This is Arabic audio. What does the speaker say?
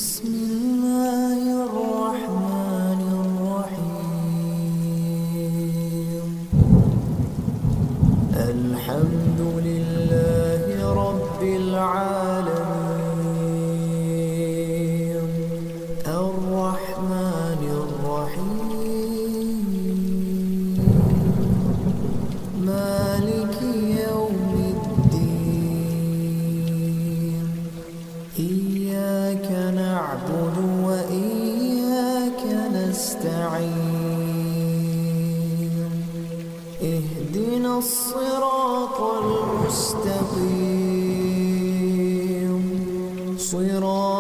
بسم الله الرحمن الرحيم. الحمد لله رب العالمين، الرحمن الرحيم، مالك يوم الدين. إياك نعبد وإياك نستعين. اهدنا الصراط المستقيم، صراط